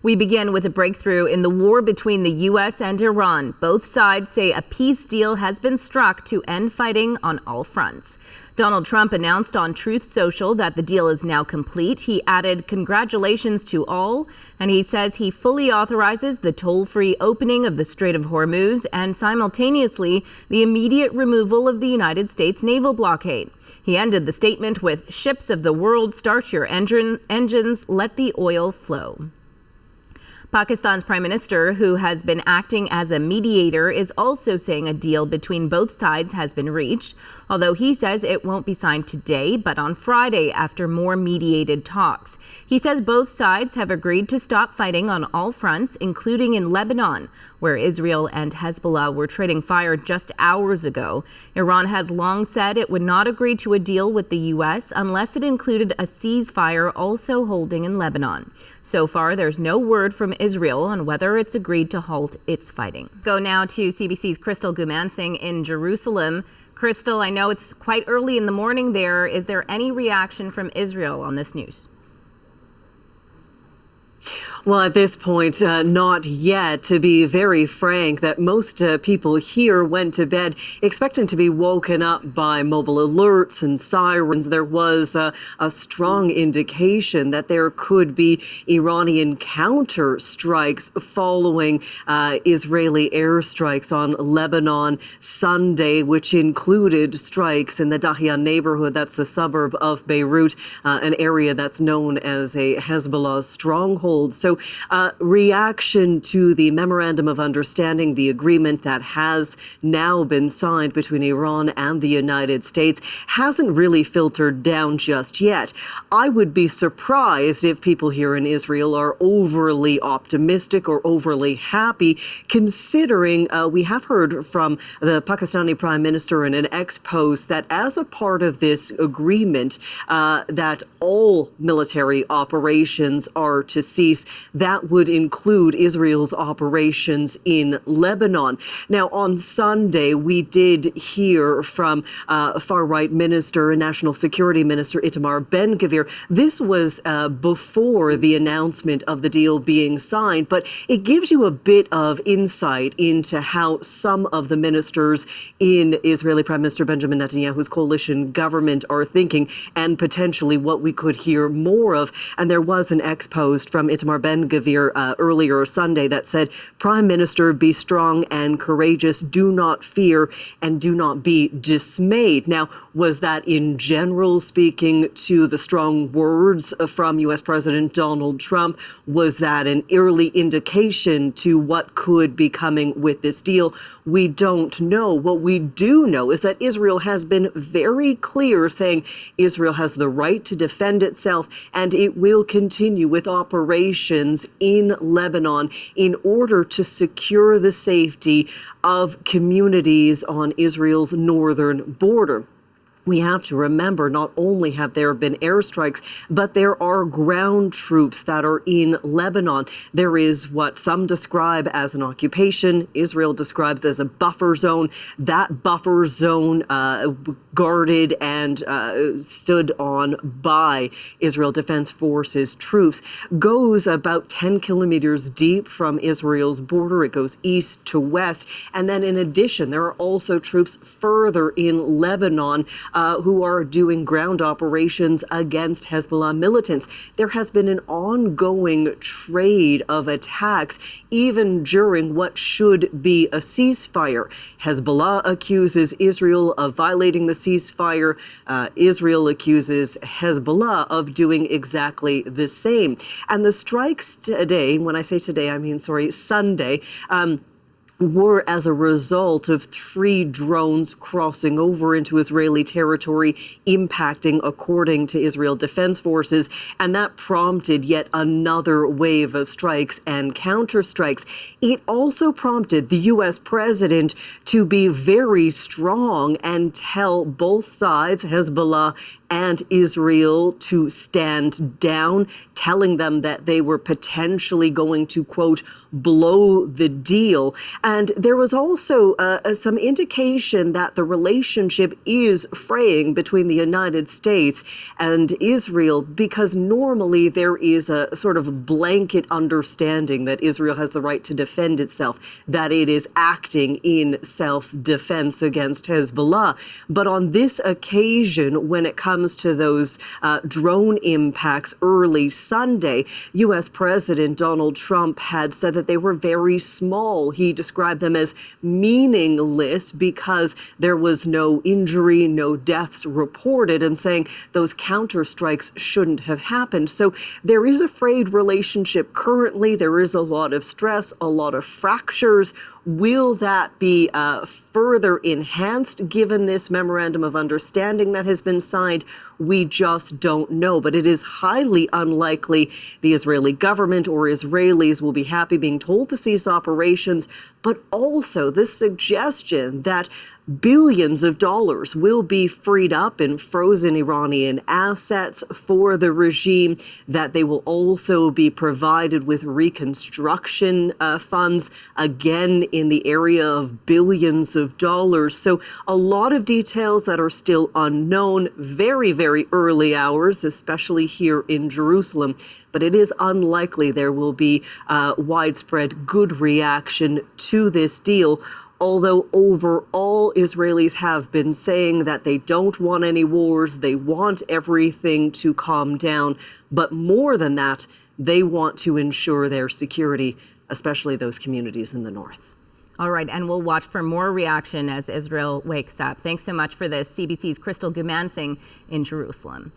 We begin with a breakthrough in the war between the U.S. and Iran. Both sides say a peace deal has been struck to end fighting on all fronts. Donald Trump announced on Truth Social that the deal is now complete. He added, "Congratulations to all," and he says he fully authorizes the toll-free opening of the Strait of Hormuz and simultaneously the immediate removal of the United States naval blockade. He ended the statement with, "Ships of the world, start your engines, let the oil flow." Pakistan's prime minister, who has been acting as a mediator, is also saying a deal between both sides has been reached, although he says it won't be signed today, but on Friday after more mediated talks. He says both sides have agreed to stop fighting on all fronts, including in Lebanon, where Israel and Hezbollah were trading fire just hours ago. Iran has long said it would not agree to a deal with the U.S. unless it included a ceasefire also holding in Lebanon. So far, there's no word from Israel on whether it's agreed to halt its fighting. Go now to CBC's Crystal Gumansing in Jerusalem. Crystal, I know it's quite early in the morning there. Is there any reaction from Israel on this news? Well, at this point, not yet. To be very frank, that most people here went to bed expecting to be woken up by mobile alerts and sirens. There was a strong indication that there could be Iranian counter strikes following Israeli airstrikes on Lebanon Sunday, which included strikes in the Dahiya neighborhood. That's the suburb of Beirut, an area that's known as a Hezbollah stronghold. So reaction to the Memorandum of Understanding, the agreement that has now been signed between Iran and the United States, hasn't really filtered down just yet. I would be surprised if people here in Israel are overly optimistic or overly happy, considering we have heard from the Pakistani Prime Minister in an ex-post that as a part of this agreement, that all military operations are to cease. That would include Israel's operations in Lebanon. Now, on Sunday, we did hear from far-right minister and national security minister Itamar Ben-Gvir. This was before the announcement of the deal being signed, but it gives you a bit of insight into how some of the ministers in Israeli Prime Minister Benjamin Netanyahu's coalition government are thinking, and potentially what we could hear more of. And there was an ex-post from Itamar Ben-Gvir earlier Sunday that said, "Prime Minister, be strong and courageous. Do not fear and do not be dismayed." Now, was that in general speaking to the strong words from U.S. President Donald Trump? Was that an early indication to what could be coming with this deal? We don't know. What we do know is that Israel has been very clear, saying Israel has the right to defend itself and it will continue with operations in Lebanon in order to secure the safety of communities on Israel's northern border. We have to remember, not only have there been airstrikes, but there are ground troops that are in Lebanon. There is what some describe as an occupation, Israel describes as a buffer zone. That buffer zone guarded and stood on by Israel Defense Forces troops goes about 10 kilometers deep from Israel's border. It goes east to west. And then in addition, there are also troops further in Lebanon who are doing ground operations against Hezbollah militants. There has been an ongoing trade of attacks, even during what should be a ceasefire. Hezbollah accuses Israel of violating the ceasefire. Israel accuses Hezbollah of doing exactly the same. And the strikes today, when I say today, I mean, Sunday, were as a result of 3 drones crossing over into Israeli territory, impacting, according to Israel Defense Forces, and that prompted yet another wave of strikes and counterstrikes. It also prompted the U.S. president to be very strong and tell both sides, Hezbollah and Israel to stand down, telling them that they were potentially going to, quote, blow the deal. And there was also some indication that the relationship is fraying between the United States and Israel, because normally there is a sort of blanket understanding that Israel has the right to defend itself, that it is acting in self-defense against Hezbollah. But on this occasion, when it comes to those drone impacts early Sunday, U.S. President Donald Trump had said that they were very small. He described them as meaningless because there was no injury, no deaths reported, and saying those counterstrikes shouldn't have happened. So there is a frayed relationship currently. There is a lot of stress, a lot of fractures. Will that be further enhanced given this memorandum of understanding that has been signed? We just don't know. But it is highly unlikely the Israeli government or Israelis will be happy being told to cease operations, but also this suggestion that billions of dollars will be freed up in frozen Iranian assets for the regime, that they will also be provided with reconstruction funds, again in the area of billions of dollars. So a lot of details that are still unknown, very, very early hours, especially here in Jerusalem. But it is unlikely there will be widespread good reaction to this deal. Although overall, Israelis have been saying that they don't want any wars, they want everything to calm down. But more than that, they want to ensure their security, especially those communities in the north. All right, and we'll watch for more reaction as Israel wakes up. Thanks so much for this. CBC's Crystal Gumansing in Jerusalem.